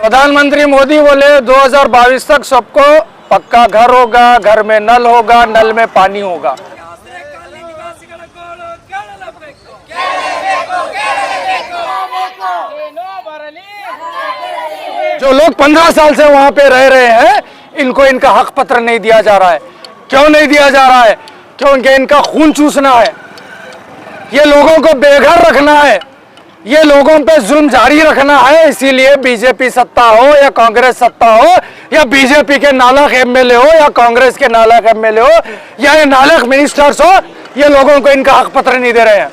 प्रधानमंत्री मोदी बोले 2022 तक सबको पक्का घर होगा, घर में नल होगा, नल में पानी होगा। जो लोग 15 साल से वहां पे रह रहे हैं, इनको इनका हक पत्र नहीं दिया जा रहा है। क्यों नहीं दिया जा रहा है? क्योंकि इनका खून चूसना है, ये लोगों को बेघर रखना है, ये लोगों पे जुल्म जारी रखना है। इसीलिए बीजेपी सत्ता हो या कांग्रेस सत्ता हो, या बीजेपी के नालायक एमएलए हो या कांग्रेस के नालायक एमएलए हो या ये नालायक मिनिस्टर्स हो, ये लोगों को इनका हक पत्र नहीं दे रहे हैं।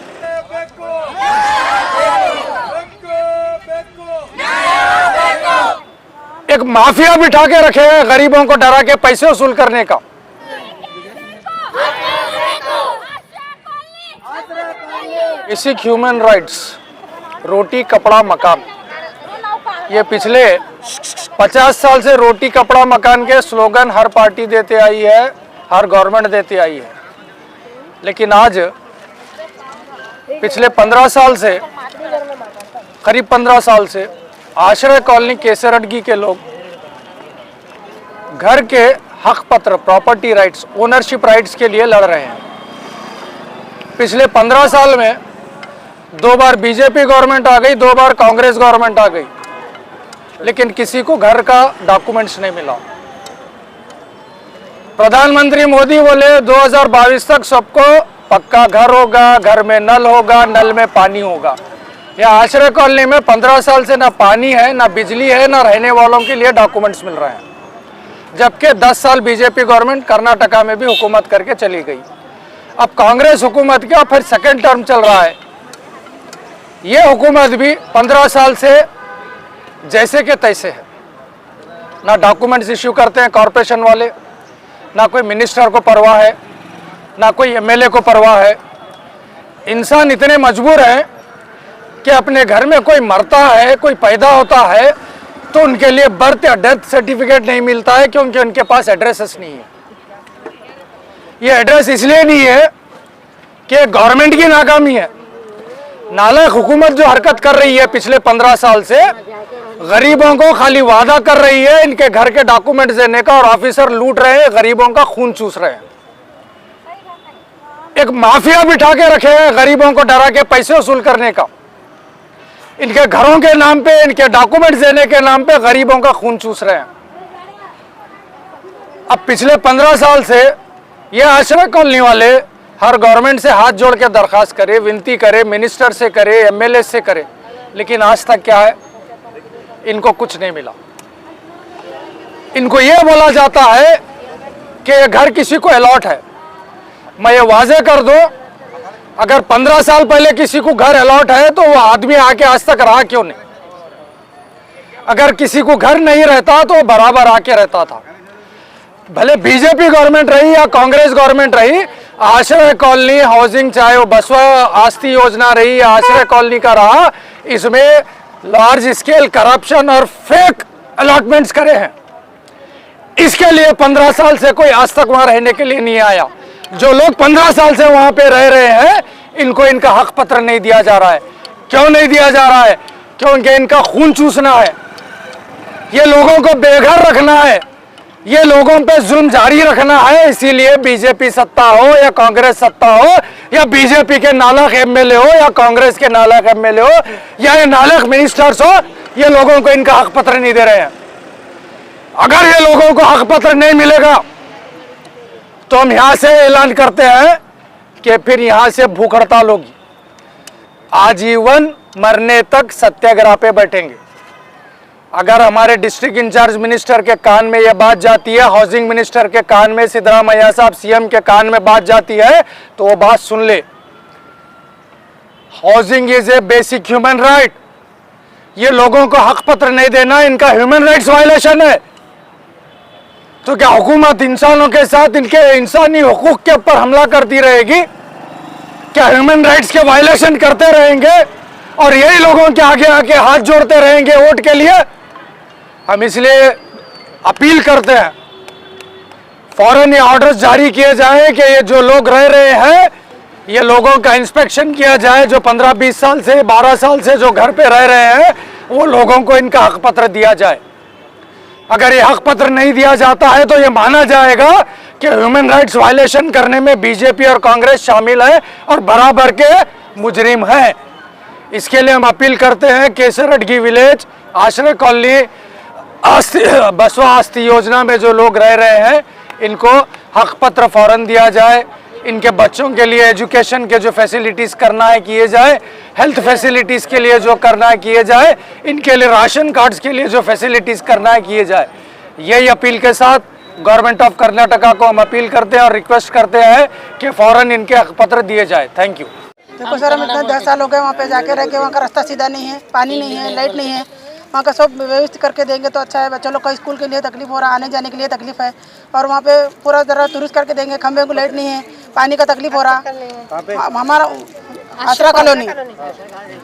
एक माफिया बिठा के रखे हैं गरीबों को डरा के पैसे वसूल करने का। बेसिक ह्यूमन राइट्स, रोटी कपड़ा मकान, ये पिछले 50 साल से रोटी कपड़ा मकान के स्लोगन हर पार्टी देते आई है, हर गवर्नमेंट देती आई है। लेकिन आज पिछले 15 साल से, करीब 15 साल से आश्रय कॉलोनी केसरटगी के लोग घर के हक पत्र, प्रॉपर्टी राइट्स, ओनरशिप राइट्स के लिए लड़ रहे हैं। पिछले 15 साल में 2 बार बीजेपी गवर्नमेंट आ गई, 2 बार कांग्रेस गवर्नमेंट आ गई, लेकिन किसी को घर का डॉक्यूमेंट्स नहीं मिला। प्रधानमंत्री मोदी बोले 2022 तक सबको पक्का घर होगा, घर में नल होगा, नल में पानी होगा। यह आश्रय कॉलोनी में 15 साल से ना पानी है, ना बिजली है, ना रहने वालों के लिए डॉक्यूमेंट्स मिल रहे हैं। जबकि 10 साल बीजेपी गवर्नमेंट कर्नाटका में भी हुकूमत करके चली गई। अब कांग्रेस हुकूमत का फिर सेकेंड टर्म चल रहा है। ये हुकूमत भी 15 साल से जैसे के तैसे है, ना डॉक्यूमेंट्स इश्यू करते हैं कॉरपोरेशन वाले, ना कोई मिनिस्टर को परवाह है, ना कोई एमएलए को परवाह है। इंसान इतने मजबूर हैं कि अपने घर में कोई मरता है, कोई पैदा होता है, तो उनके लिए बर्थ या डेथ सर्टिफिकेट नहीं मिलता है, क्योंकि उनके पास एड्रेसेस नहीं है। ये एड्रेस इसलिए नहीं है कि गवर्नमेंट की नाकामी है। नालायक हुकूमत जो हरकत कर रही है पिछले 15 साल से, गरीबों को खाली वादा कर रही है इनके घर के डॉक्यूमेंट देने का, और ऑफिसर लूट रहे हैं, गरीबों का खून चूस रहे हैं। एक माफिया बिठा के रखे हैं गरीबों को डरा के पैसे वसूल करने का। इनके घरों के नाम पे, इनके डॉक्यूमेंट्स देने के नाम पे गरीबों का खून चूस रहे हैं। अब पिछले 15 साल से ये आश्रय कॉलोनी वाले हर गवर्नमेंट से हाथ जोड़ के दरखास्त करे, विनती करे, मिनिस्टर से करे, एमएलए से करे, लेकिन आज तक क्या है, इनको कुछ नहीं मिला। इनको ये बोला जाता है कि ये घर किसी को अलॉट है। मैं ये वाजे कर दूं, अगर 15 साल पहले किसी को घर अलॉट है तो वो आदमी आके आज तक रहा क्यों नहीं? अगर किसी को घर नहीं रहता तो वो बराबर आके रहता था। भले बीजेपी गवर्नमेंट रही या कांग्रेस गवर्नमेंट रही, आश्रय कॉलोनी हाउसिंग, चाहे वो बसवा आस्ती योजना रही या आश्रय कॉलोनी का रहा, इसमें लार्ज स्केल करप्शन और फेक अलॉटमेंट्स करे हैं। इसके लिए 15 साल से कोई आज तक वहां रहने के लिए नहीं आया। जो लोग 15 साल से वहां पे रह रहे हैं, इनको इनका हक पत्र नहीं दिया जा रहा है। क्यों नहीं दिया जा रहा है? क्योंकि इनका खून चूसना है, ये लोगों को बेघर रखना है, ये लोगों पे जुल्म जारी रखना है। इसीलिए बीजेपी सत्ता हो या कांग्रेस सत्ता हो, या बीजेपी के नालायक एमएलए हो या कांग्रेस के नालायक एमएलए हो या ये नालायक मिनिस्टर्स हो, ये लोगों को इनका हक पत्र नहीं दे रहे हैं। अगर ये लोगों को हक पत्र नहीं मिलेगा तो हम यहां से ऐलान करते हैं कि फिर यहां से भूख हड़ताल होगी, आजीवन मरने तक सत्याग्रह पे बैठेंगे। अगर हमारे डिस्ट्रिक्ट इंचार्ज मिनिस्टर के कान में यह बात जाती है, हाउसिंग मिनिस्टर के कान में, सिद्धरामैया साहब सीएम के कान में बात जाती है, तो वो बात सुन ले। Housing is a basic human right. ये लोगों को हक पत्र नहीं देना इनका ह्यूमन राइट्स वायलेशन है। तो क्या हुकूमत इंसानों के साथ इनके इंसानी हुकूक के ऊपर हमला करती रहेगी? क्या ह्यूमन राइट्स के वायलेशन करते रहेंगे और यही लोगों के आगे आके हाथ जोड़ते रहेंगे वोट के लिए? हम इसलिए अपील करते हैं, फौरन ये ऑर्डर्स जारी किए जाएं कि ये जो लोग रह रहे हैं, ये लोगों का इंस्पेक्शन किया जाए। जो 15-20 साल से, 12 साल से जो घर पे रह रहे हैं, वो लोगों को इनका हक पत्र दिया जाए। अगर ये हक पत्र नहीं दिया जाता है तो ये माना जाएगा कि ह्यूमन राइट्स वायलेशन करने में बीजेपी और कांग्रेस शामिल है और बराबर के मुजरिम हैं। इसके लिए हम अपील करते हैं केसरटगी विलेज, आश्रय कॉलोनी, बसवा आस्ती योजना में जो लोग रह रहे हैं इनको हक पत्र फौरन दिया जाए। इनके बच्चों के लिए एजुकेशन के जो फैसिलिटीज़ करना है किए जाए, हेल्थ फैसिलिटीज़ के लिए जो करना है किए जाए, इनके लिए राशन कार्ड्स के लिए जो फैसिलिटीज़ करना है किए जाए। यही अपील के साथ गवर्नमेंट ऑफ कर्नाटका को हम अपील करते हैं और रिक्वेस्ट करते हैं कि फ़ौरन इनके हक पत्र दिए जाए। Thank you. देखो सर, हम इतना 10 साल हो गए वहाँ पे जाके रह के, वहाँ का रास्ता सीधा नहीं है, पानी नहीं है, लाइट नहीं है। वहाँ का सब व्यवस्थित करके देंगे तो अच्छा है। बच्चों लोग का स्कूल के लिए तकलीफ हो रहा है, आने जाने के लिए तकलीफ है। और वहाँ पे पूरा जरा दुरुस्त करके देंगे। खंबे को लाइट नहीं है, पानी का तकलीफ हो रहा। हमारा आश्रय कॉलोनी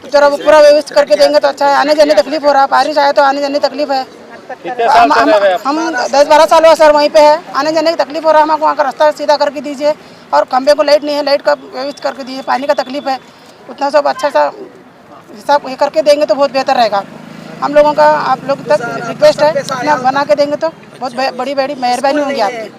जरा वो पूरा व्यवस्थित करके देंगे तो अच्छा है। आने जाने तकलीफ हो रहा, बारिश आए तो आने जाने तकलीफ है। हम 10-12 साल हुआ सर वहीं पे है, आने जाने की तकलीफ हो रहा है। हमको वहाँ का रास्ता सीधा करके दीजिए और खंबे को लाइट नहीं है, लाइट का व्यवस्थित करके दीजिए। पानी का तकलीफ है, उतना सब अच्छा सा हिसाब ये करके देंगे तो बहुत बेहतर रहेगा। हम लोगों का आप लोग तक रिक्वेस्ट है, अपना बना के देंगे तो बहुत बड़ी मेहरबानी होगी आपकी।